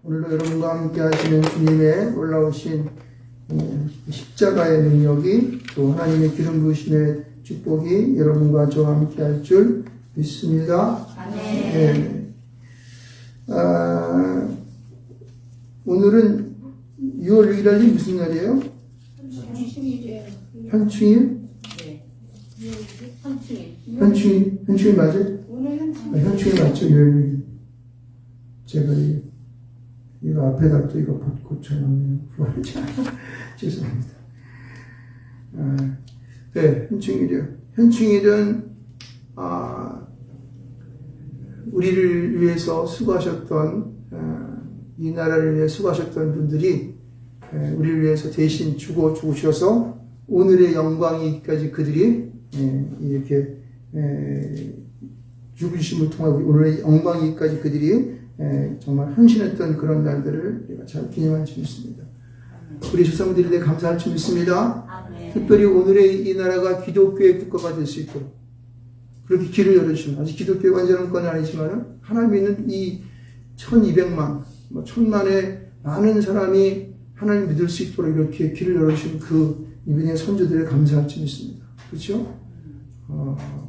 오늘도 여러분과 함께 하시는 주님의 놀라우신 십자가의 능력이 또 하나님의 기름 부으심의 축복이 여러분과 저와 함께 할 줄 믿습니다. 네. 오늘은 6월 6일 날이 무슨 날이에요? 현충일? 네. 현충일 맞아요? 오늘 현충일 맞죠? 6월 6일. 제가 이거 앞에다 또 이거 고쳐놨네요. 죄송합니다. 네, 현충일이요. 현충일은, 우리를 위해서 수고하셨던, 이 나라를 위해 수고하셨던 분들이, 우리를 위해서 대신 죽으셔서 오늘의 영광이기까지 그들이, 이렇게, 죽으심을 통하고 오늘의 영광이기까지 그들이 정말 헌신했던 그런 날들을 우리가 잘 기념할 수 있습니다. 우리 조상들에 대해 감사할 줄 믿습니다. 특별히 오늘의 이 나라가 기독교의 국가가 될 수 있도록 그렇게 길을 열어주시는, 아직 기독교의 완전한 건 아니지만 하나님 믿는 이 1200만, 1000만의 많은 사람이 하나님 믿을 수 있도록 이렇게 길을 열어주신 그 이분의 선조들에 감사할 줄 믿습니다. 그렇죠?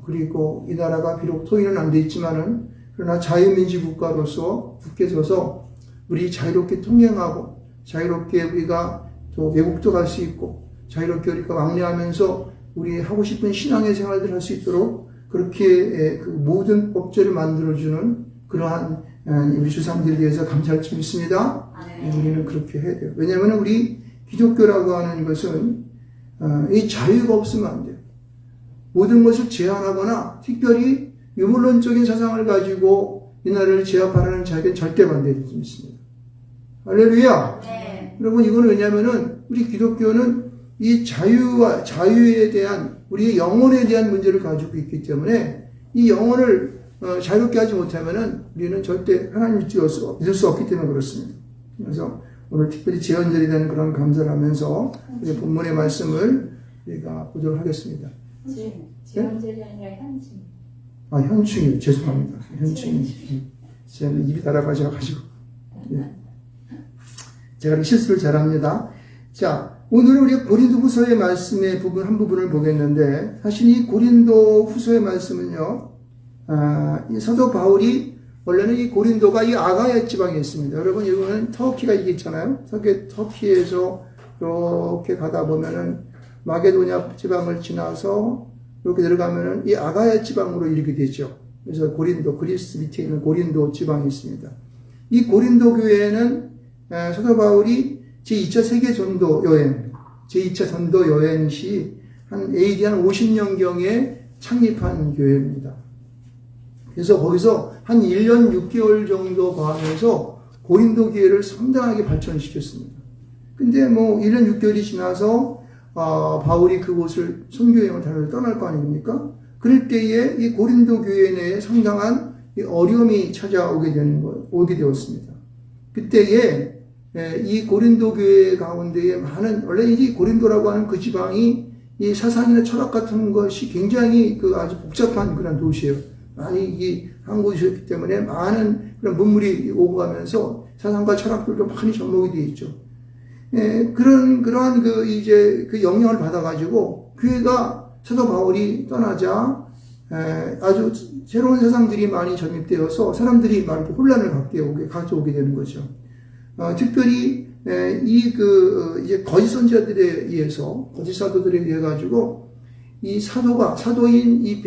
그리고 이 나라가 비록 통일은 안 돼 있지만은 그러나 자유민주 국가로서 굳게 서서 우리 자유롭게 통행하고 자유롭게 우리가 또 외국도 갈 수 있고 자유롭게 우리가 왕래하면서 우리 하고 싶은 신앙의 생활들 할 수 있도록 그렇게 그 모든 법제를 만들어주는 그러한 우리 조상들에 대해서 감사할 줄 믿습니다. 우리는 그렇게 해야 돼요. 왜냐하면 우리 기독교라고 하는 것은 이 자유가 없으면 안 돼요. 모든 것을 제한하거나 특별히 유물론적인 사상을 가지고 이 나라를 제압하라는 자에게는 절대 반대할 수 있습니다. 할렐루야! 네. 여러분, 이거는 왜냐면은 우리 기독교는 이 자유에 대한 우리의 영혼에 대한 문제를 가지고 있기 때문에 이 영혼을 자유롭게 하지 못하면은 우리는 절대 하나님 믿을 수 없기 때문에 그렇습니다. 그래서 오늘 특별히 제헌절이 되는 그런 감사를 하면서 우리 본문의 말씀을 우리가 보도록 하겠습니다. 제헌절이 아니라 현충. 현충일. 죄송합니다. 현충일. 제가 입이 달아가셔가지고. 제가 실수를 잘합니다. 자, 오늘은 우리가 고린도 후서의 말씀의 한 부분을 보겠는데, 사실 이 고린도 후서의 말씀은요, 이 사도 바울이, 원래는 이 고린도가 이 아가야 지방에 있습니다. 여러분, 이거는 터키가 이게 있잖아요. 터키에서 이렇게 가다 보면은 마게도냐 지방을 지나서 이렇게 들어가면은 이 아가야 지방으로 이르게 되죠. 그래서 고린도, 그리스 밑에 있는 고린도 지방이 있습니다. 이 고린도 교회는 사도 바울이 제2차 세계 전도 여행, 제2차 전도 여행 시 AD 한 50년경에 창립한 교회입니다. 그래서 거기서 한 1년 6개월 정도 거하면서 고린도 교회를 상당하게 발전시켰습니다. 근데 1년 6개월이 지나서 바울이 그곳을 선교여행을 떠날 거 아닙니까? 그럴 때에 이 고린도 교회 내에 상당한 어려움이 찾아오게 되었습니다. 그때에 이 고린도 교회 가운데에 원래 이 고린도라고 하는 그 지방이 이 사상이나 철학 같은 것이 굉장히 아주 복잡한 그런 도시예요. 많이 이 한 곳이었기 때문에 많은 그런 문물이 오고 가면서 사상과 철학들도 많이 접목이 되어 있죠. 그러한 그 영향을 받아가지고, 교회가 사도 바울이 떠나자, 아주 새로운 사상들이 많이 전입되어서 사람들이 많이 혼란을 가져오게 되는 거죠. 특별히, 이제 거짓 선지자들에 의해서, 거짓 사도들에 의해 가지고, 이 사도인,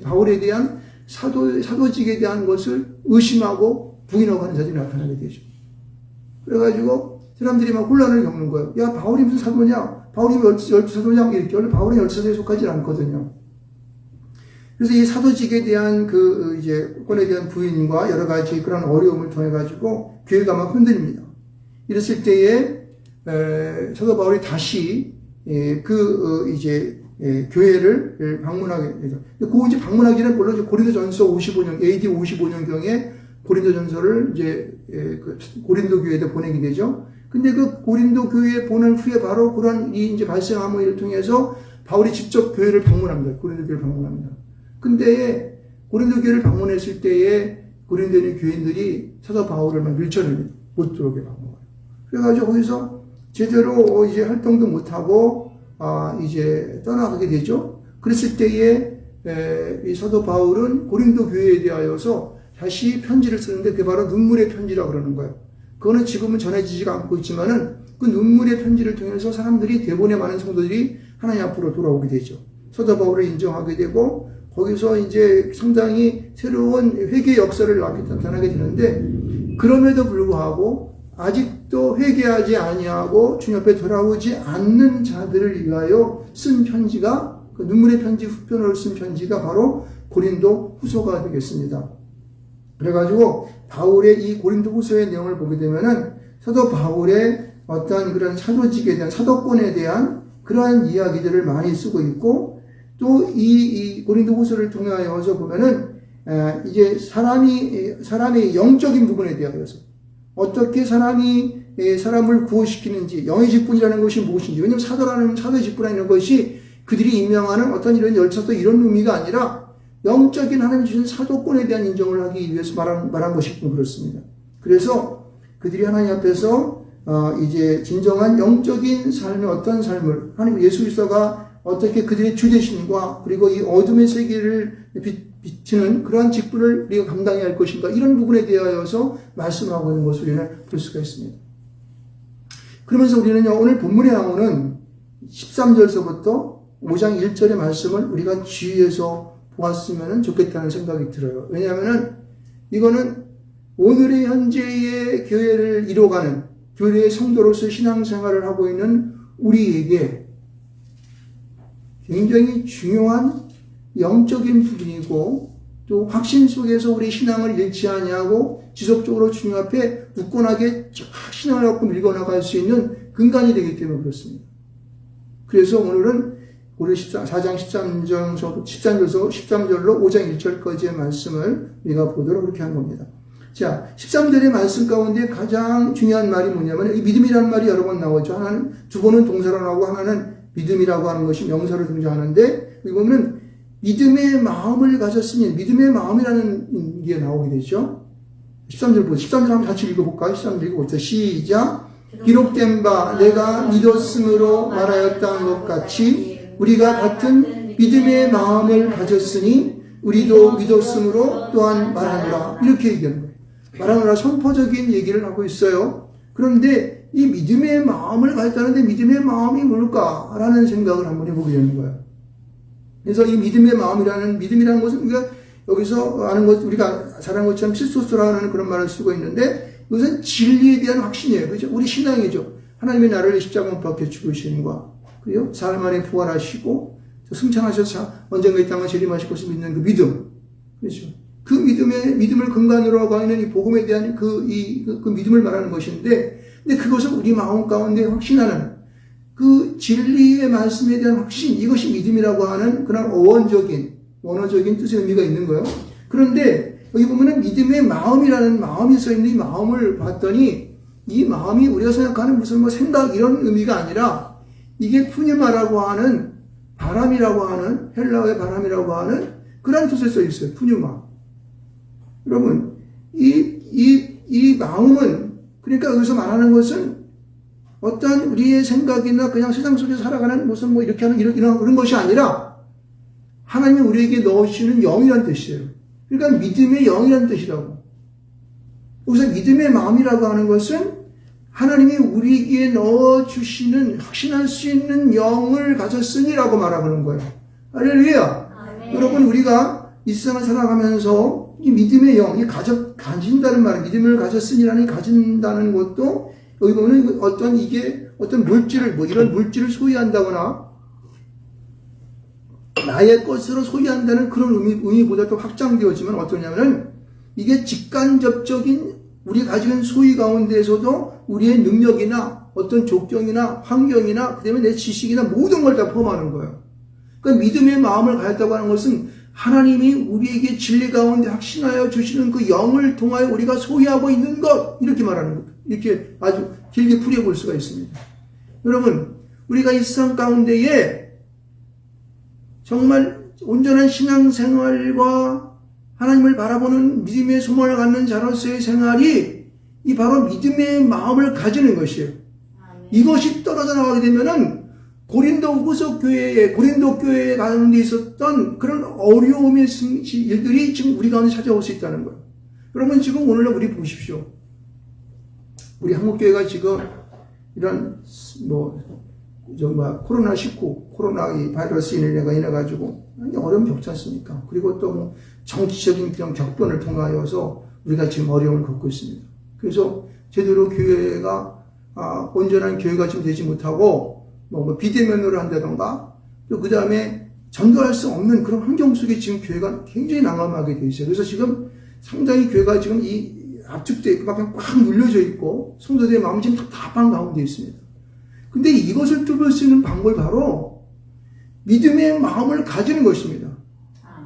바울에 대한 사도직에 대한 것을 의심하고 부인하고 하는 자들이 나타나게 되죠. 그래가지고 사람들이 막 혼란을 겪는 거예요. 야, 바울이 무슨 사도냐? 바울이 열두 사도냐? 이렇게. 원래 바울은 열두 사도에 속하지 않거든요. 그래서 이 사도직에 대한 권에 대한 부인과 여러 가지 그런 어려움을 통해가지고 교회가 막 흔들립니다. 이랬을 때에, 사도 바울이 다시, 교회를 방문하게 되죠. 이제 방문하기 전에 물론 고린도전서 55년, AD 55년경에 고린도전서를 고린도 교회에 보내게 되죠. 근데 그 고린도 교회에 보낸 후에 바로 그런 이제 발생한 일을 통해서 바울이 직접 교회를 방문합니다. 고린도 교회를 방문합니다. 근데 고린도 교회를 방문했을 때에 고린도에 있는 교인들이 사도 바울을 막 밀쳐냅니다. 못 들어오게 막 먹어요. 그래가지고 거기서 제대로 이제 활동도 못하고 이제 떠나가게 되죠. 그랬을 때에 이 사도 바울은 고린도 교회에 대하여서 다시 편지를 쓰는데 그게 바로 눈물의 편지라고 그러는 거예요. 그거는 지금은 전해지지가 않고 있지만은 그 눈물의 편지를 통해서 사람들이 대부분의 많은 성도들이 하나님 앞으로 돌아오게 되죠. 사도 바울을 인정하게 되고 거기서 이제 상당히 새로운 회개 역사를 나타나게 되는데 그럼에도 불구하고 아직도 회개하지 아니하고 주님 앞에 돌아오지 않는 자들을 위하여 쓴 편지가 그 눈물의 편지 후편으로 쓴 편지가 바로 고린도 후서가 되겠습니다. 그래가지고 바울의 이 고린도 후서의 내용을 보게 되면은 사도 바울의 어떤 그런 사도직에 대한 사도권에 대한 그러한 이야기들을 많이 쓰고 있고 또 이 고린도 후서를 통하여서 보면은 이제 사람의 영적인 부분에 대하여서 어떻게 사람이 사람을 구원시키는지 영의 직분이라는 것이 무엇인지 왜냐하면 사도의 직분이라는 것이 그들이 임명하는 어떤 이런 열차도 이런 의미가 아니라 영적인 하나님 주신 사도권에 대한 인정을 하기 위해서 말한 것이 그렇습니다. 그래서 그들이 하나님 앞에서 이제 진정한 영적인 삶의 어떤 삶을 하나님 예수 그리스도가 어떻게 그들의 주되심과 그리고 이 어둠의 세계를 비치는 그러한 직분을 우리가 감당해야 할 것인가 이런 부분에 대하여서 말씀하고 있는 것을 우리는 볼 수가 있습니다. 그러면서 우리는요 오늘 본문에 나오는 13절서부터 5장 1절의 말씀을 우리가 주의해서 보았으면 좋겠다는 생각이 들어요. 왜냐하면 이거는 오늘의 현재의 교회를 이뤄가는 교회의 성도로서 신앙생활을 하고 있는 우리에게 굉장히 중요한 영적인 부분이고 또 확신 속에서 우리 신앙을 잃지 아니하고 지속적으로 주님 앞에 굳건하게 신앙을 갖고 밀어나갈 수 있는 근간이 되기 때문에 그렇습니다. 그래서 오늘은 우리 4장 13절로 5장 1절까지의 말씀을 우리가 보도록 그렇게 한 겁니다. 자, 13절의 말씀 가운데 가장 중요한 말이 뭐냐면 이 믿음이라는 말이 여러 번 나오죠. 하나는 두 번은 동사로 나오고 하나는 믿음이라고 하는 것이 명사로 등장하는데 여기 보면 믿음의 마음을 가졌으니 믿음의 마음이라는 게 나오게 되죠. 13절 보세요. 13절 한번 같이 읽어볼까요? 13절 읽어보세요. 시작. 기록된 바 내가 믿었으므로 말하였다는 것 같이 우리가 같은 믿음의 마음을 가졌으니 우리도 믿었으므로 또한 말하노라. 이렇게 얘기하는 거예요. 말하노라 선포적인 얘기를 하고 있어요. 그런데 이 믿음의 마음을 가졌다는데 믿음의 마음이 뭘까라는 생각을 한번 해보게 되는 거예요. 그래서 이 믿음이라는 것은 우리가 여기서 아는 것, 우리가 잘 아는 것처럼 필소스라는 그런 말을 쓰고 있는데 이것은 진리에 대한 확신이에요. 그죠? 우리 신앙이죠. 하나님의 나를 십자가 못 박혀 죽으시는과 그리고 사흘 만에 부활하시고 승천하셔서 언젠가 이 땅을 재림하실 것을 믿는 그 믿음. 그렇죠? 그 믿음을 근간으로 하고 있는 이 복음에 대한 그 믿음을 말하는 것인데 근데 그것을 우리 마음 가운데 확신하는 그 진리의 말씀에 대한 확신, 이것이 믿음이라고 하는 그런 원어적인 뜻의 의미가 있는 거예요. 그런데 여기 보면은 믿음의 마음이라는 마음이 써있는 이 마음을 봤더니 이 마음이 우리가 생각하는 무슨 뭐 생각 이런 의미가 아니라 이게 푸뉴마라고 하는 바람이라고 하는 헬라어의 바람이라고 하는 그런 뜻에 써 있어요. 푸뉴마. 여러분, 이 마음은 그러니까 여기서 말하는 것은 어떤 우리의 생각이나 그냥 세상 속에서 살아가는 무슨 뭐 이렇게 하는 이런 그런 것이 아니라 하나님이 우리에게 넣으시는 영이라는 뜻이에요. 그러니까 믿음의 영이라는 뜻이라고. 여기서 믿음의 마음이라고 하는 것은 하나님이 우리에게 넣어주시는 확신할 수 있는 영을 가졌으니라고 말하는 거예요. 할렐루야. 여러분 우리가 이 세상을 살아가면서 이 믿음의 영, 가진다는 말은 믿음을 가졌으니라는 가진다는 것도 여기 보면 어떤 물질을, 이런 물질을 소유한다거나 나의 것으로 소유한다는 그런 의미보다 더 확장되었지만 어떠냐면은 이게 직간접적인 우리 가지고 있는 소유 가운데에서도 우리의 능력이나 어떤 조건이나 환경이나 그다음에 내 지식이나 모든 걸 다 포함하는 거예요. 그러니까 믿음의 마음을 가졌다고 하는 것은 하나님이 우리에게 진리 가운데 확신하여 주시는 그 영을 통하여 우리가 소유하고 있는 것 이렇게 말하는 것. 이렇게 아주 길게 풀이해볼 수가 있습니다. 여러분 우리가 이 세상 가운데에 정말 온전한 신앙생활과 하나님을 바라보는 믿음의 소망을 갖는 자로서의 생활이 이 바로 믿음의 마음을 가지는 것이에요. 이것이 떨어져 나가게 되면은 고린도 교회 가운데 있었던 그런 어려움의 일들이 지금 우리 가운데 찾아올 수 있다는 거예요. 여러분 지금 오늘날 우리 보십시오. 우리 한국교회가 지금 이런 코로나 이 바이러스 인해가지고 어려움 겪지 않습니까? 그리고 또 정치적인 그런 격변을 통하여서 우리가 지금 어려움을 겪고 있습니다. 그래서 제대로 교회가 온전한 교회가 지금 되지 못하고 비대면으로 한다던가 또 그 다음에 전도할 수 없는 그런 환경 속에 지금 교회가 굉장히 난감하게 되어 있어요. 그래서 지금 상당히 교회가 지금 압축되어 있고 막 꽉 눌려져 있고 성도들의 마음이 지금 답답한 가운데 있습니다. 근데 이것을 뚫을 수 있는 방법이 바로 믿음의 마음을 가지는 것입니다.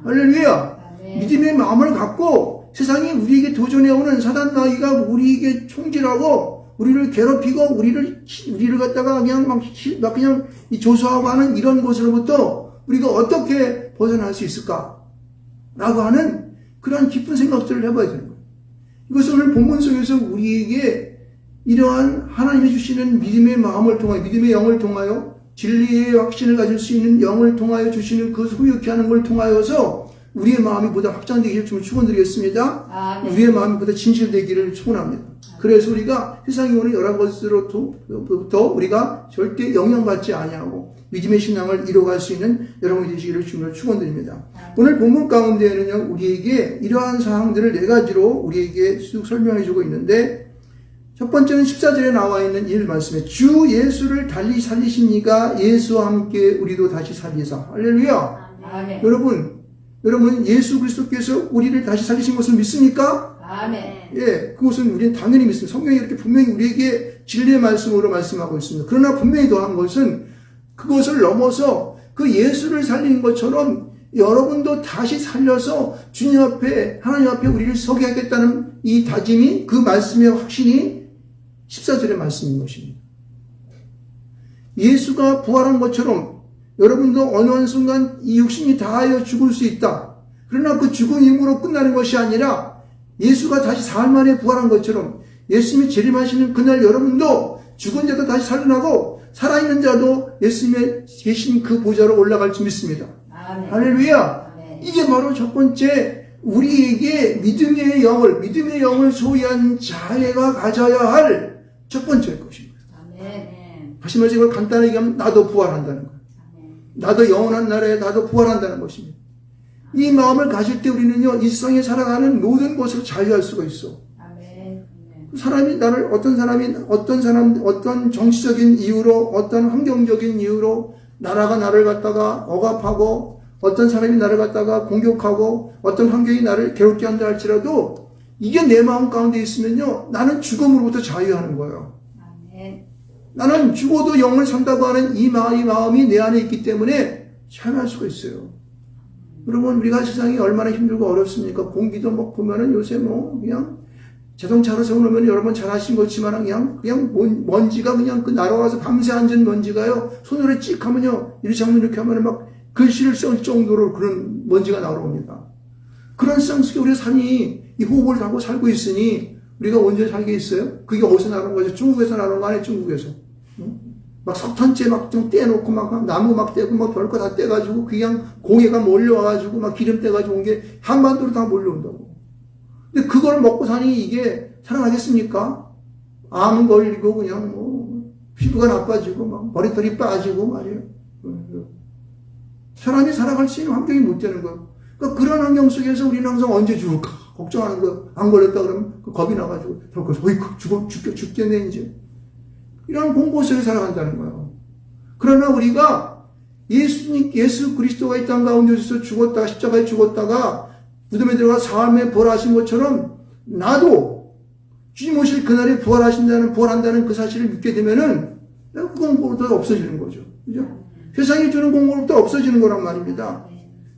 할렐루야! 믿음의 마음을 갖고 세상이 우리에게 도전해오는 사단 마귀가 우리에게 총질하고 우리를 괴롭히고 우리를 갖다가 그냥 그냥 조소하고 하는 이런 것으로부터 우리가 어떻게 벗어날 수 있을까? 라고 하는 그런 깊은 생각들을 해봐야 되는 거예요. 이것을 오늘 본문 속에서 우리에게 이러한 하나님이 주시는 믿음의 마음을 통하여, 믿음의 영을 통하여, 진리의 확신을 가질 수 있는 영을 통하여 주시는 그 소유케 하는 걸 통하여서 우리의 마음이 보다 확장되기를 좀 축원드리겠습니다. 우리의 마음이 보다 진실되기를 축원합니다. 그래서 우리가 세상에 오는 여러 것으로부터 우리가 절대 영향받지 아니하고 믿음의 신앙을 이뤄갈 수 있는 여러분이 되시기를 주님을 축원드립니다. 오늘 본문 가운데에는요, 우리에게 이러한 사항들을 4가지로 우리에게 쭉 설명해 주고 있는데, 첫 번째는 14절에 나와 있는 이 말씀에 주 예수를 달리 살리십니까? 예수와 함께 우리도 다시 살리사. 할렐루야. 아멘. 여러분 예수 그리스도께서 우리를 다시 살리신 것을 믿습니까? 아멘. 예, 그것은 우리는 당연히 믿습니다. 성경이 이렇게 분명히 우리에게 진리의 말씀으로 말씀하고 있습니다. 그러나 분명히 더한 것은 그것을 넘어서 그 예수를 살리는 것처럼 여러분도 다시 살려서 주님 앞에, 하나님 앞에 우리를 서게 하겠다는 이 다짐이, 그 말씀의 확신이 14절의 말씀인 것입니다. 예수가 부활한 것처럼 여러분도 어느 한 순간 이 육신이 다하여 죽을 수 있다. 그러나 그 죽음으로 끝나는 것이 아니라 예수가 다시 사흘 만에 부활한 것처럼 예수님이 재림하시는 그날 여러분도 죽은 자도 다시 살아나고 살아있는 자도 예수님의 계신 그 보좌로 올라갈 줄 믿습니다. 아멘. 할렐루야. 아멘. 이게 바로 첫 번째 우리에게 믿음의 영을 소유한 자애가 가져야 할 첫 번째 것입니다. 아멘. 다시 말해서 이걸 간단하게 얘기하면 나도 부활한다는 거예요. 아멘. 나도 영원한 나라에 나도 부활한다는 것입니다. 이 마음을 가질 때 우리는요, 이 세상에 살아가는 모든 것으로 자유할 수가 있어. 아멘. 사람이 나를, 어떤 정치적인 이유로, 어떤 환경적인 이유로 나라가 나를 갖다가 억압하고, 어떤 사람이 나를 갖다가 공격하고, 어떤 환경이 나를 괴롭게 한다 할지라도, 이게 내 마음 가운데 있으면요, 나는 죽음으로부터 자유하는 거예요. 아멘. 나는 죽어도 영을 산다고 하는 이 마음이 내 안에 있기 때문에 자유할 수가 있어요. 여러분, 우리가 세상이 얼마나 힘들고 어렵습니까? 공기도 막 보면은 요새 그냥 자동차로 세워놓으면 여러분 잘 아신 것지만 그냥 먼지가 그냥 그 날아와서 밤새 앉은 먼지가요, 손으로 찍 하면요, 이렇게 하면은 막 글씨를 쓸 정도로 그런 먼지가 나옵니다. 그런 세상 속에 우리가 이 호흡을 하고 살고 있으니 우리가 언제 살겠어요? 그게 어디서 나온 거죠? 중국에서 나온 거 아니에요? 중국에서. 막 석탄재 막 좀 떼놓고 막 나무 막 떼고 막 별거 다 떼가지고 그냥 공해가 몰려와가지고 막 기름 떼가지고 온 게 한반도로 다 몰려온다고. 근데 그걸 먹고 사니 이게 살아나겠습니까? 암 걸리고 그냥 피부가 나빠지고 막 머리털이 빠지고 말이에요. 사람이 살아갈 수 있는 환경이 못 되는 거예요. 그러니까 그런 환경 속에서 우리는 항상 언제 죽을까 걱정하는 거예요. 안 걸렸다 그러면 겁이 나가지고 죽겠네 이제. 이런 공포 속에 살아간다는 거예요. 그러나 우리가 예수 그리스도가 이 땅 가운데서 죽었다가 십자가에 죽었다가 무덤에 들어가 사함에 부활하신 것처럼 나도 주님 오실 그날에 부활한다는 그 사실을 믿게 되면은 그 공포부터 없어지는 거죠. 그죠? 세상이 주는 공포부터 없어지는 거란 말입니다.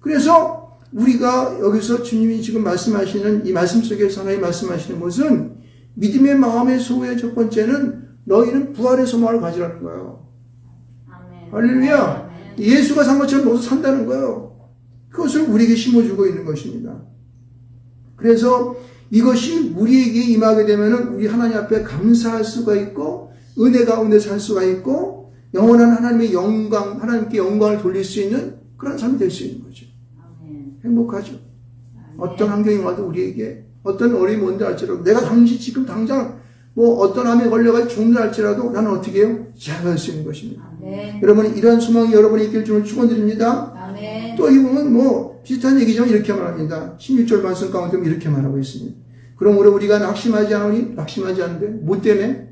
그래서 우리가 여기서 주님이 지금 말씀하시는 이 말씀 속에서 하나님 말씀하시는 것은 믿음의 마음의 소유의 첫 번째는 너희는 부활의 소망을 가지라는 거예요. 아멘. 할렐루야. 예수가 산 것처럼 너도 산다는 거예요. 그것을 우리에게 심어주고 있는 것입니다. 그래서 이것이 우리에게 임하게 되면은 우리 하나님 앞에 감사할 수가 있고 은혜 가운데 살 수가 있고 영원한 하나님의 영광, 하나님께 영광을 돌릴 수 있는 그런 삶이 될 수 있는 거죠. 아멘. 행복하죠. 어떤 환경이 와도 우리에게 어떤 어려움이 온다 할지라도 내가 지금 당장 뭐 어떤 암에 걸려가지고 죽는다 할지라도 나는 어떻게 해요? 제압할 수 있는 것입니다. 아멘. 여러분 이러한 소망이 여러분이 있길 주를 축원드립니다. 아멘. 또 이 부분은 뭐 비슷한 얘기지만 이렇게 말합니다. 16절 말씀 가운데 이렇게 말하고 있습니다. 그러므로 우리가 낙심하지 않으니 낙심하지 않는데 뭐 때문에?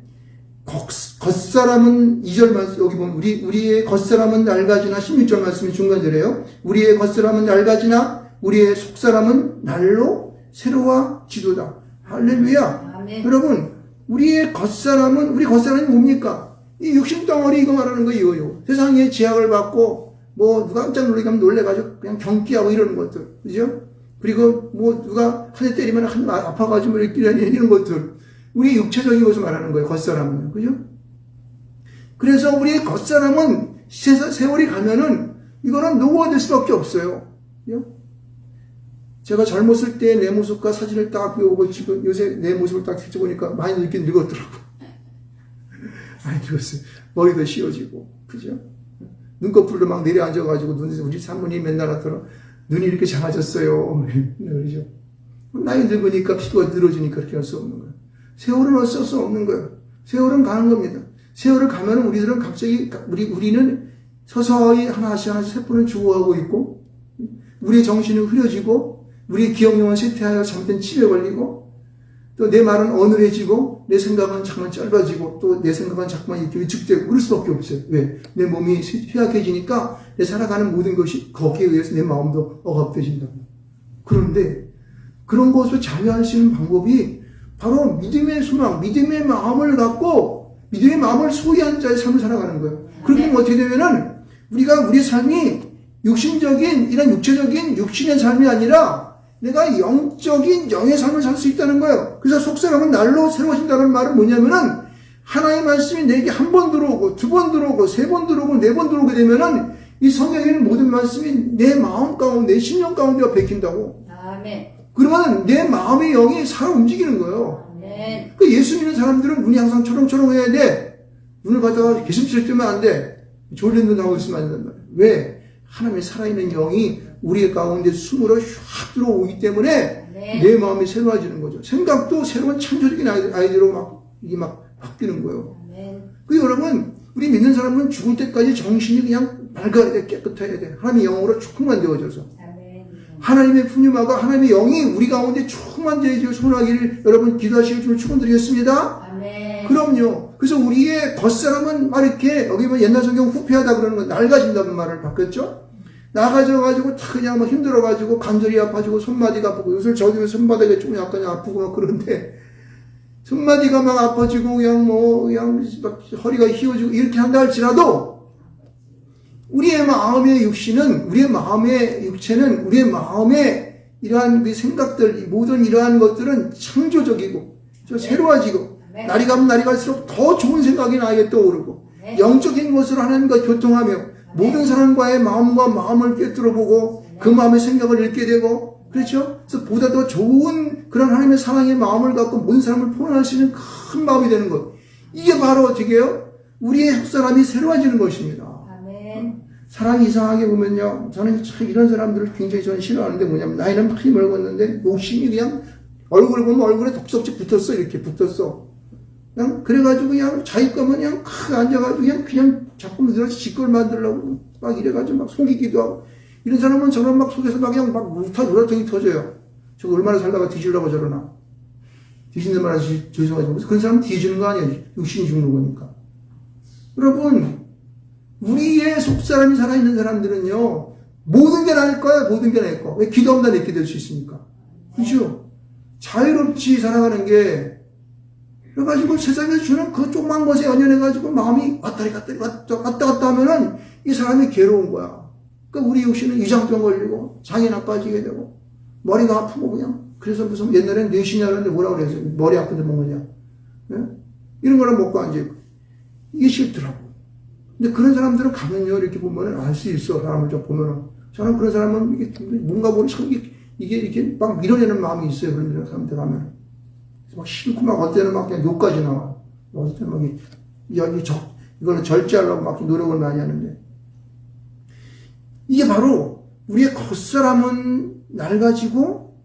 겉사람은 2절 말씀 여기 보면 우리의 겉사람은 낡아지나 16절 말씀이 중간절이에요. 우리의 겉사람은 낡아지나 우리의 속사람은 날로 새로워지도다. 할렐루야. 아멘. 여러분 우리의 겉사람은 우리 겉사람이 뭡니까? 이 육신 덩어리 이거 말하는 거 이거요. 세상에 제약을 받고 뭐 누가 깜짝 놀라면 놀래가지고 그냥 경기하고 이러는 것들, 그죠? 그리고 뭐 누가 한 대 때리면 아파가지고 이렇게 이런 것들, 우리 육체적인 것을 말하는 거예요. 겉사람은, 그죠? 그래서 우리의 겉사람은 세월이 가면은 이거는 노후화될 수밖에 없어요. 그죠? 제가 젊었을 때 내 모습과 사진을 딱 보고 지금 요새 내 모습을 딱 비춰보니까 많이 늙긴 늙었더라고. 많이 늙었어요. 머리도 씌워지고, 그죠? 눈꺼풀도 막 내려앉아가지고 우리 사모님 맨날 하더라. 눈이 이렇게 작아졌어요. 그러죠. 나이 늙으니까 피부가 늘어지니까 그렇게 할 수 없는 거예요. 세월은 어쩔 수 없는 거예요. 세월은 가는 겁니다. 세월을 가면은 우리들은 갑자기 우리는 서서히 하나씩 세포는 죽어가고 있고 우리의 정신은 흐려지고 우리의 기억력은 쇠퇴하여 잠든 치매에 걸리고 또 내 말은 어눌해지고 내 생각은 자꾸만 짧아지고 또 내 생각은 자꾸만 이렇게 위축되고 그럴 수밖에 없어요. 왜? 내 몸이 쇠약해지니까 내 살아가는 모든 것이 거기에 의해서 내 마음도 억압되진다고. 그런데 그런 것을 자유할 수 있는 방법이 바로 믿음의 소망, 믿음의 마음을 갖고 믿음의 마음을 소유한 자의 삶을 살아가는 거예요. 그렇게 되면 어떻게 되면은 우리 삶이 육신적인 이런 육체적인 육신의 삶이 아니라 내가 영적인 영의 삶을 살 수 있다는 거예요. 그래서 속사람은 날로 새로워진다는 말은 뭐냐면은 하나의 말씀이 내게 한 번 들어오고 두 번 들어오고 세 번 들어오고 네 번 들어오게 되면은 이 성경에 있는 모든 말씀이 내 마음 가운데 내 심령 가운데가 베낀다고. 아멘. 그러면 내 마음의 영이 살아 움직이는 거예요. 아멘. 그 예수 믿는 사람들은 눈이 항상 초롱초롱해야 돼. 눈을 갖다가 개슴치레 뜨면 안 돼. 졸린 눈 하고 있으면 안 된단 말이에요. 왜? 하나님의 살아있는 영이 우리 가운데 숨으로 쫙 들어오기 때문에 내 마음이 새로워지는 거죠. 생각도 새로운 창조적인 아이디어로 이게 막 바뀌는 거예요. 그 여러분, 우리 믿는 사람은 죽을 때까지 정신이 그냥 맑아야 돼, 깨끗해야 돼. 하나님의 영으로 충만되어져서. 하나님의 푸념하고 하나님의 영이 우리 가운데 충만되어지고 소원하기를 여러분 기도하시길 줄 축원드리겠습니다. 아멘. 그럼요. 그래서 우리의 겉사람은 막 이렇게 여기 보면 옛날 성경 후패하다 그러는 건 낡아진다는 말을 바꿨죠. 나가져가지고 다 그냥 뭐 힘들어가지고 관절이 아파지고 손마디가 아프고 요새 저도 손바닥이 좀 약간 아프고 막 그런데 손마디가 막 아파지고 그냥 막 허리가 휘어지고 이렇게 한다 할지라도 우리의 마음의 육신은 우리의 마음의 육체는 우리의 마음의 이러한 그 생각들 모든 이러한 것들은 창조적이고 새로워지고 날이 가면 날이 갈수록 더 좋은 생각이 나에게 떠오르고 영적인 것으로 하나님과 교통하며 모든 사람과의 마음과 마음을 꿰뚫어보고 그 마음의 생각을 읽게 되고 그렇죠? 그래서 보다 더 좋은 그런 하나님의 사랑의 마음을 갖고 모든 사람을 포용할 수 있는 큰 마음이 되는 것. 이게 바로 어떻게 해요? 우리의 사람이 새로워지는 것입니다. 아멘. 사람이 이상하게 보면요. 저는 참 이런 사람들을 굉장히 저는 싫어하는데 뭐냐면 나이는 많이 먹었는데 욕심이 그냥 얼굴을 보면 얼굴에 덕석지 붙었어. 이렇게 붙었어. 그냥 그래가지고 그냥 자기 거면 그냥 앉아가지고 그냥 자꾸 늘어서 지걸 만들려고 막 이래가지고 막 속이기도 하고 이런 사람은 저는 막 속에서 막 그냥 막 우라통이 터져요. 저거 얼마나 살다가 뒤지려고 저러나. 뒤진단 말 하시 죄송하지만 그런 사람은 뒤지는 거 아니에요. 육신이 죽는 거니까. 여러분 우리의 속사람이 살아있는 사람들은요 모든 게 나을 거야. 모든 게 나을 거야. 왜 기도 없나 이렇게 될 수 있습니까? 그죠? 자유롭지 살아가는 게 그래가지고 세상에서 주는 그 조그만 것에 연연해가지고 마음이 왔다 갔다 하면은 이 사람이 괴로운 거야. 그러니까 우리 육신은 위장병 걸리고 장이 나빠지게 되고 머리가 아프고 그냥 그래서 무슨 옛날엔 뇌신이라 그러는데 뭐라 그래서 머리 아픈데 먹느냐. 네? 이런 거를 먹고 앉아있고 이게 싫더라고. 근데 그런 사람들은 가면요 이렇게 보면은 알 수 있어. 사람을 좀 보면은 저는 그런 사람은 이게 뭔가 보면 참 이게 이렇게 막 밀어내는 마음이 있어요. 그런 사람들 가면. 막 싫고 막 어때는 막 그냥 욕까지 나와. 어떨 때는 막 이걸 절제하려고 막 노력을 많이 하는데. 이게 바로 우리의 겉사람은 낡아지고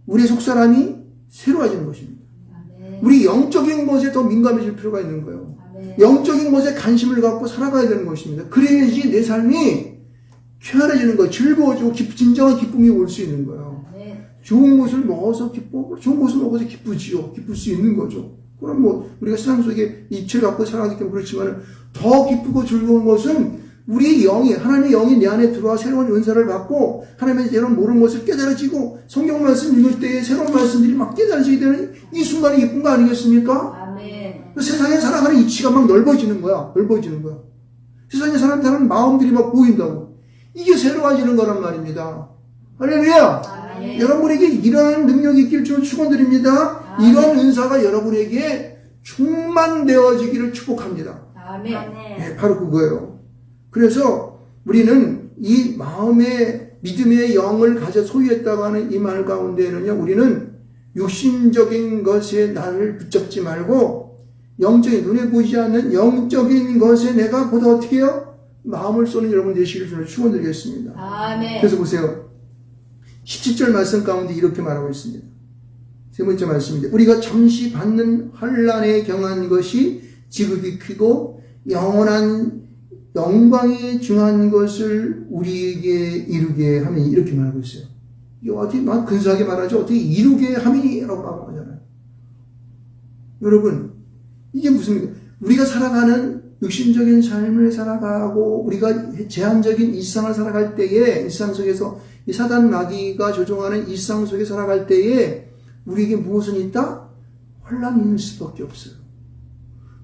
우리의 속사람이 새로워지는 것입니다. 아멘. 우리 영적인 것에 더 민감해질 필요가 있는 거예요. 아멘. 영적인 것에 관심을 갖고 살아가야 되는 것입니다. 그래야지 내 삶이 쾌활해지는 거예요. 즐거워지고 진정한 기쁨이 올 수 있는 거예요. 아멘. 좋은 것을 먹어서 좋은 것을 먹어서 기쁘지요. 기쁠 수 있는 거죠. 그럼 뭐 우리가 세상 속에 이치를 갖고 살아가기 때문에 그렇지만 더 기쁘고 즐거운 것은 우리의 영이 하나님의 영이 내 안에 들어와 새로운 은사를 받고 하나님의 여러분 모르는 것을 깨달아지고 성경 말씀 읽을 때에 새로운 말씀들이 막 깨달아지게 되는 이 순간이 기쁜 거 아니겠습니까? 아멘. 세상에 살아가는 이치가 막 넓어지는 거야. 넓어지는 거야. 세상에 사는 마음들이 막 보인다고. 이게 새로워지는 거란 말입니다. 할렐루야! 아멘. 여러분에게 이러한 능력이 있길 좀 축원드립니다. 아멘. 이런 은사가 여러분에게 충만되어지기를 축복합니다. 아멘. 네, 바로 그거예요. 그래서 우리는 이 마음의 믿음의 영을 가져 소유했다고 하는 이 말 가운데는요, 우리는 육신적인 것에 나를 붙잡지 말고 영적인 눈에 보이지 않는 영적인 것에 내가 보다 어떻게 해요? 마음을 쏘는 여러분 되시기를 저는 축원드리겠습니다. 아멘. 그래서 보세요. 17절 말씀 가운데 이렇게 말하고 있습니다. 세 번째 말씀입니다. 우리가 잠시 받는 환난에 경한 것이 지극히 크고 영원한 영광에 중한 것을 우리에게 이루게 하니 이렇게 말하고 있어요. 이게 어떻게 근사하게 말하죠? 어떻게 이루게 함이라고 말하잖아요. 여러분, 이게 무슨 우리가 살아가는 육신적인 삶을 살아가고 우리가 제한적인 일상을 살아갈 때에 일상 속에서 이 사단 마귀가 조종하는 일상 속에 살아갈 때에 우리에게 무엇은 있다? 환난이 있을 수밖에 없어요.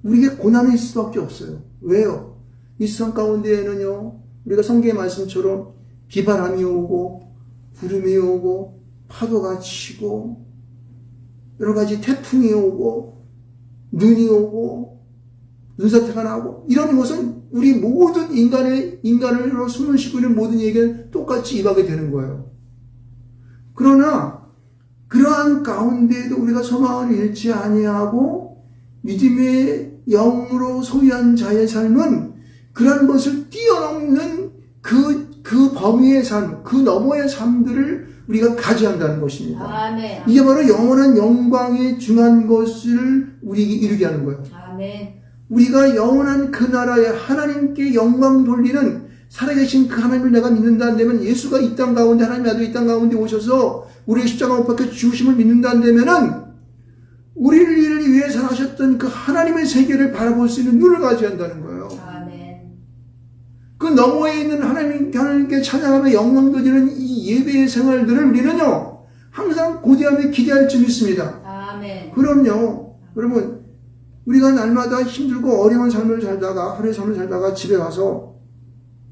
우리에게 고난이 있을 수밖에 없어요. 왜요? 이 세상 가운데에는요, 우리가 성경의 말씀처럼 비바람이 오고 구름이 오고 파도가 치고 여러 가지 태풍이 오고 눈이 오고 눈사태가 나고 이런 것은 우리 모든 인간으로 숨을 쉬고 있는 모든 이에게 똑같이 임하게 되는 거예요. 그러나 그러한 가운데에도 우리가 소망을 잃지 아니하고 믿음의 영으로 소유한 자의 삶은 그런 것을 뛰어넘는 그 범위의 삶, 그 너머의 삶들을 우리가 가져야 한다는 것입니다. 아멘. 이게 바로 영원한 영광에 중한 것을 우리에게 이루게 하는 거예요. 아멘. 우리가 영원한 그 나라에 하나님께 영광 돌리는 살아계신 그 하나님을 내가 믿는다 한다면 예수가 이 땅 가운데 하나님의 아들이 이 땅 가운데 오셔서 우리의 십자가 못 박혀 죽으심을 믿는다 한다면은 우리를 위해 살아셨던 그 하나님의 세계를 바라볼 수 있는 눈을 가져야 한다는 거예요. 아멘. 그 너머에 있는 하나님께 찬양하며 영광 돌리는 이 예배의 생활들을 우리는요 항상 고대하며 기대할 줄 믿습니다. 아멘. 그럼요. 여러분 우리가 날마다 힘들고 어려운 삶을 살다가 하루의 삶을 살다가 집에 가서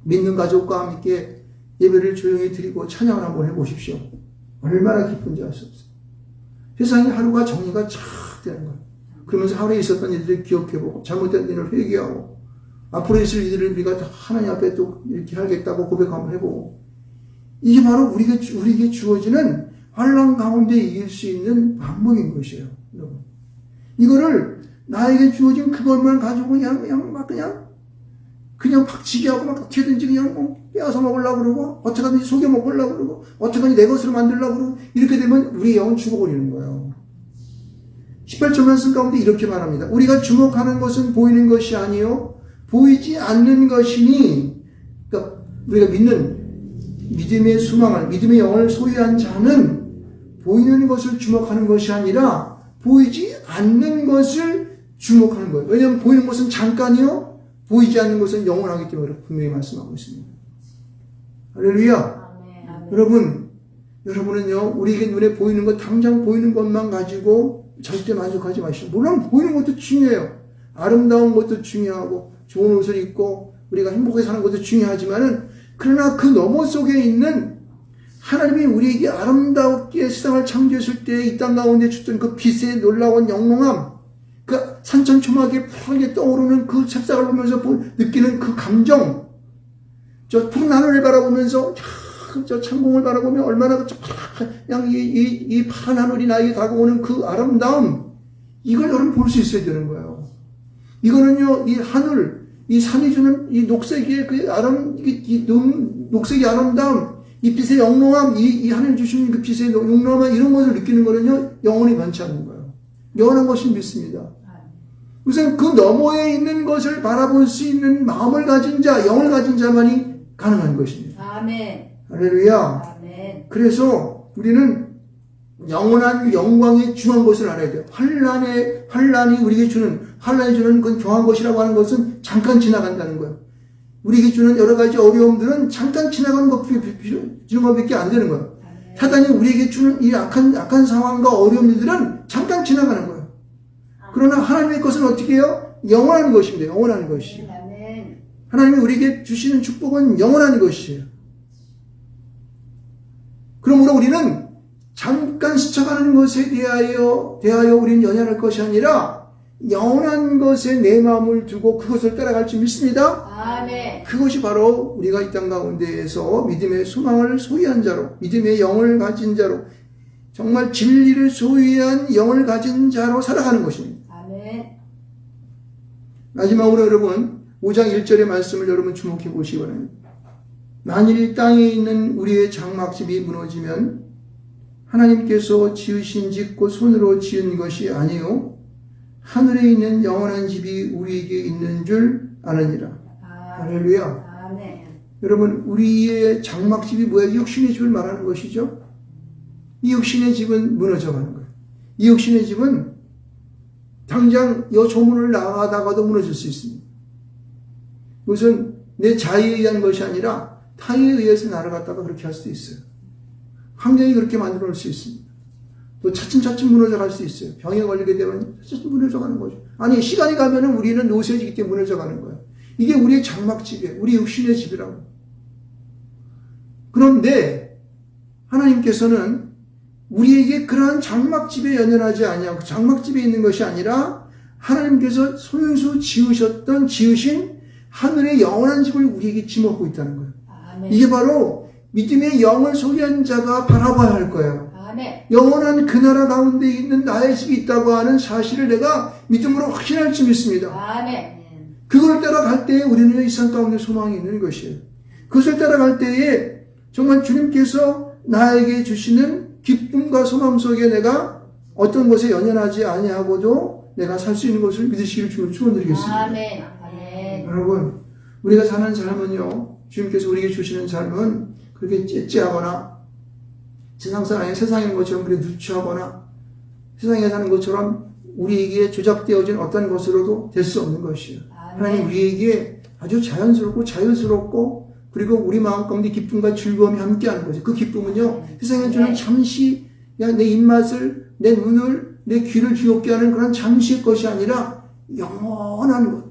믿는 가족과 함께 예배를 조용히 드리고 찬양을 한번 해보십시오. 얼마나 기쁜지 알 수 없어요. 세상에 하루가 정리가 쫙 되는 거예요. 그러면서 하루에 있었던 일들을 기억해보고 잘못된 일을 회개하고 앞으로 있을 일들을 우리가 하나님 앞에 또 이렇게 하겠다고 고백 한번 해보고 이게 바로 우리에게 주어지는 환난 가운데 이길 수 있는 방법인 것이에요. 여러분. 이거를 나에게 주어진 그것만 가지고 그냥 박치기 하고 막 어떻게든지 그냥 빼앗아 먹으려고 그러고 어떻게든지 속여 먹으려고 그러고 어떻게든지 내 것으로 만들려고 그러고 이렇게 되면 우리의 영은 죽어버리는 거예요. 18절 말씀 가운데 이렇게 말합니다. 우리가 주목하는 것은 보이는 것이 아니요 보이지 않는 것이니 그러니까 우리가 믿는 믿음의 수망을 믿음의 영을 소유한 자는 보이는 것을 주목하는 것이 아니라 보이지 않는 것을 주목하는 거예요. 왜냐하면 보이는 것은 잠깐이요 보이지 않는 것은 영원하기 때문에 분명히 말씀하고 있습니다. 할렐루야. 아멘. 여러분은요 우리에게 눈에 보이는 것 당장 보이는 것만 가지고 절대 만족하지 마시고 물론 보이는 것도 중요해요. 아름다운 것도 중요하고 좋은 옷을 입고 우리가 행복하게 사는 것도 중요하지만은 그러나 그 너머 속에 있는 하나님이 우리에게 아름답게 세상을 창조했을 때 이 땅 가운데 주던 그 빛의 놀라운 영롱함 그 산천초막에 푸르게 떠오르는 그 색상을 보면서 느끼는 그 감정 저 푸른 하늘을 바라보면서 저 창공을 바라보면 얼마나 그냥 이 파란 하늘이 나에게 다가오는 그 아름다움, 이걸 여러분 볼 수 있어야 되는 거예요. 이거는요, 이 하늘, 이 산이 주는 이 녹색의 그 녹색의 아름다움, 이 빛의 영롱함, 이 하늘 주시는 그 빛의 영롱함, 이런 것을 느끼는 거는요, 영원히 변치 않는 거예요. 영원한 것을 믿습니다. 우선 그 너머에 있는 것을 바라볼 수 있는 마음을 가진 자, 영을 가진 자만이 가능한 것입니다. 아멘. 할렐루야. 아멘. 그래서 우리는 영원한 영광에 중한 것을 알아야 돼요. 환란이 우리에게 주는, 환란이 주는 그 경한 것이라고 하는 것은 잠깐 지나간다는 거예요. 우리에게 주는 여러 가지 어려움들은 잠깐 지나가는 것밖에 안 되는 거예요. 사단이 우리에게 주는 이 악한 상황과 어려움들은 잠깐 지나가는 거예요. 그러나 하나님의 것은 어떻게 해요? 영원한 것입니다. 영원한 것이에요. 아멘. 하나님이 우리에게 주시는 축복은 영원한 것이에요. 그러므로 우리는 잠깐 스쳐가는 것에 대하여 우리는 연연할 것이 아니라 영원한 것에 내 마음을 두고 그것을 따라갈 줄 믿습니다. 아멘. 그것이 바로 우리가 이 땅 가운데에서 믿음의 소망을 소유한 자로, 믿음의 영을 가진 자로, 정말 진리를 소유한 영을 가진 자로 살아가는 것입니다. 아멘. 마지막으로 여러분 5장 1절의 말씀을 여러분 주목해 보시기 바랍니다. 만일 땅에 있는 우리의 장막집이 무너지면 하나님께서 지으신 집 곧 손으로 지은 것이 아니요 하늘에 있는 영원한 집이 우리에게 있는 줄 아느니라. 할렐루야. 아멘. 여러분 우리의 장막집이 뭐예요? 육신의 집을 말하는 것이죠. 이 육신의 집은 무너져가는 거예요. 이 육신의 집은 당장 이 조문을 나가다가도 무너질 수 있습니다. 그것은 내 자의에 의한 것이 아니라 타에 의해서 날아갔다가 그렇게 할 수도 있어요. 환경이 그렇게 만들어 놓을 수 있습니다. 또 차츰차츰 무너져 갈 수 있어요. 병에 걸리게 되면 차츰 무너져 가는 거죠. 아니 시간이 가면은 우리는 노쇠지기 때문에 무너져 가는 거예요. 이게 우리의 장막집이에요. 우리 육신의 집이라고. 그런데 하나님께서는 우리에게 그러한 장막집에 연연하지 아니하고 장막집에 있는 것이 아니라 하나님께서 손수 지으신 하늘의 영원한 집을 우리에게 지목하고 있다는 거예요. 아멘. 이게 바로 믿음의 영을 소유한 자가 바라봐야 할 거예요. 아멘. 영원한 그 나라 가운데 있는 나의 집이 있다고 하는 사실을 내가 믿음으로 확신할 줄 믿습니다. 아멘. 그걸 따라갈 때에 우리는 이 세상 가운데 소망이 있는 것이에요. 그것을 따라갈 때에 정말 주님께서 나에게 주시는 기쁨과 소망 속에 내가 어떤 것에 연연하지 아니하고도 내가 살 수 있는 것을 믿으시기를 주님을 축원드리겠습니다. 아멘. 아멘. 여러분, 우리가 사는 삶은요, 주님께서 우리에게 주시는 삶은 그렇게 째째하거나 세상에 있는 것처럼 그렇게 누추하거나 세상에 사는 것처럼 우리에게 조작되어진 어떤 것으로도 될 수 없는 것이에요. 하나님 우리에게 아주 자연스럽고 자유스럽고 그리고 우리 마음 가운데 기쁨과 즐거움이 함께하는 거죠. 그 기쁨은요, 세상에 주는 잠시 내 입맛을, 내 눈을, 내 귀를 즐겁게 하는 그런 잠시의 것이 아니라 영원한 것,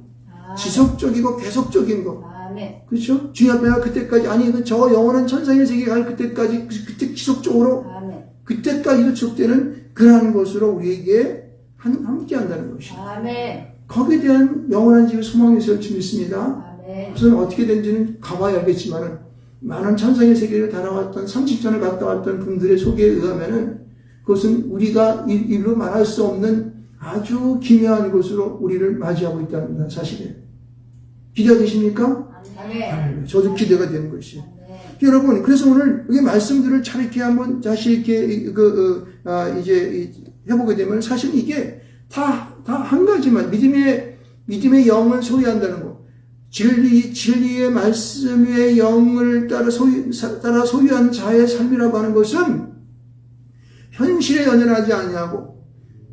지속적이고 계속적인 것. 아멘. 그렇죠? 주님 앞에 그때까지, 아니 저 영원한 천상의 세계에 갈 그때까지, 그때 지속적으로, 아멘. 그때까지도 지속되는 그러한 것으로 우리에게 함께 한다는 것이에요. 아멘. 거기에 대한 영원한 집의 소망이 있을 줄 믿습니다. 아멘. 우선 어떻게 된지는 가봐야 알겠지만은, 많은 천상의 세계를 달아왔던, 상식전을 갔다 왔던 분들의 소개에 의하면은, 그것은 우리가 입으로 말할 수 없는 아주 기묘한 곳으로 우리를 맞이하고 있다는 사실이에요. 기대가 되십니까? 아멘. 저도 기대가 되는 것이에요. 아멘. 여러분, 그래서 오늘 여기 말씀들을 잘 이렇게 한번 다시 이렇게 이제 해보게 되면 사실 이게 다 한 가지만 믿음의 영을 소유한다는 것, 진리의 말씀의 영을 따라 소유한 자의 삶이라고 하는 것은 현실에 연연하지 아니하고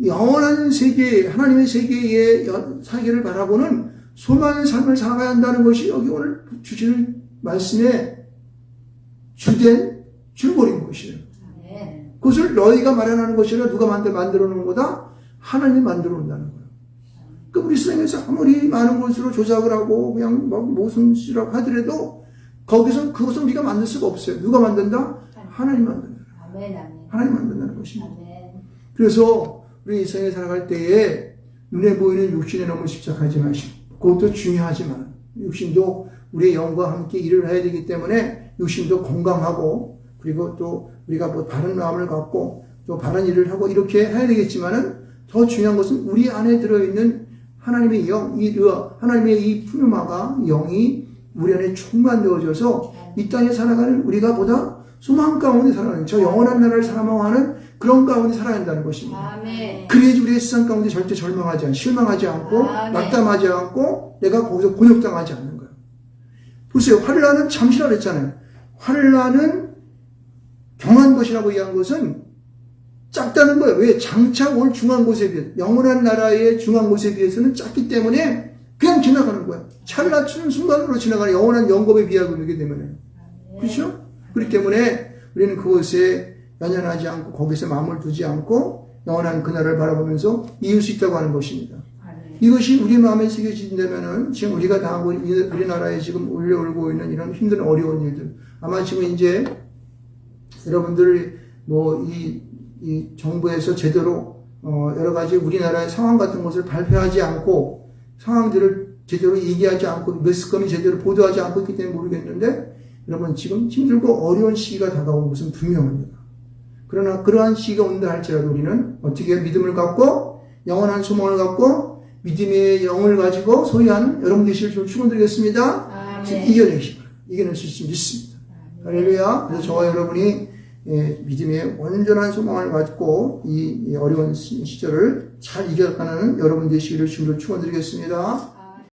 영원한 세계, 하나님의 세계의 세계를 바라보는 소망의 삶을 살아가야 한다는 것이 여기 오늘 주시는 말씀의 주된 줄거리인 것이에요. 아멘. 그것을 너희가 마련하는 것이 아니라 누가 만들어 놓은 거다? 하나님이 만들어 놓는다는 거예요. 그 우리 세상에서 아무리 많은 것으로 조작을 하고 그냥 무슨 시라고 하더라도 거기서 그것은 우리가 만들 수가 없어요. 누가 만든다? 하나님 만든다. 아멘. 아멘. 하나님 만든다는 것입니다. 아멘. 그래서 우리 이 세상에 살아갈 때에 눈에 보이는 육신에 너무 집착하지 마시고, 그것도 중요하지만 육신도 우리의 영과 함께 일을 해야 되기 때문에 육신도 건강하고 그리고 또 우리가 뭐 바른 마음을 갖고 또 바른 일을 하고 이렇게 해야 되겠지만은 더 중요한 것은 우리 안에 들어있는 하나님의 영, 하나님의 이 푸르마가 영이 우리 안에 충만되어져서 이 땅에 살아가는 우리가 보다 소망 가운데 살아가는 저 영원한 나라를 사랑하는 그런 가운데 살아야 한다는 것입니다. 아멘. 그래야지 우리의 세상 가운데 절대 절망하지 않고 실망하지 않고 아멘. 낙담하지 않고 내가 거기서 곤욕당하지 않는 거예요. 보세요. 환난은 잠시라고 했잖아요. 환난은 경한 것이라고 이해한 것은 작다는 거예요. 왜? 장차 올 중한 곳에 비해 영원한 나라의 중한 곳에 비해서는 작기 때문에 그냥 지나가는 거예요. 찰나추는 순간으로 지나가는 영원한 영겁에 비하고 그러기 때문에. 그렇죠? 그렇기 때문에 우리는 그것에 연연하지 않고 거기서 마음을 두지 않고 영원한 그날을 바라보면서 이을 수 있다고 하는 것입니다. 이것이 우리 마음에 새겨진다면은 지금 우리가 당하고 있는 우리나라에 지금 올려오고 있는 이런 힘든 어려운 일들 아마 지금 이제 여러분들 뭐 이 정부에서 제대로 여러 가지 우리나라의 상황 같은 것을 발표하지 않고 상황들을 제대로 얘기하지 않고 매스컴이 제대로 보도하지 않고 있기 때문에 모르겠는데 여러분 지금 힘들고 어려운 시기가 다가오는 것은 분명합니다. 그러나 그러한 시기가 온다 할지라도 우리는 어떻게 믿음을 갖고 영원한 소망을 갖고 믿음의 영을 가지고 소유한 여러분 되시길 축원드리겠습니다. 이겨낼 수 있음을 믿습니다. 할렐루야. 그래서 저와 여러분이 믿음의 온전한 소망을 가지고 이 어려운 시절을 잘 이겨가는 여러분 되시기를 주로 축원드리겠습니다.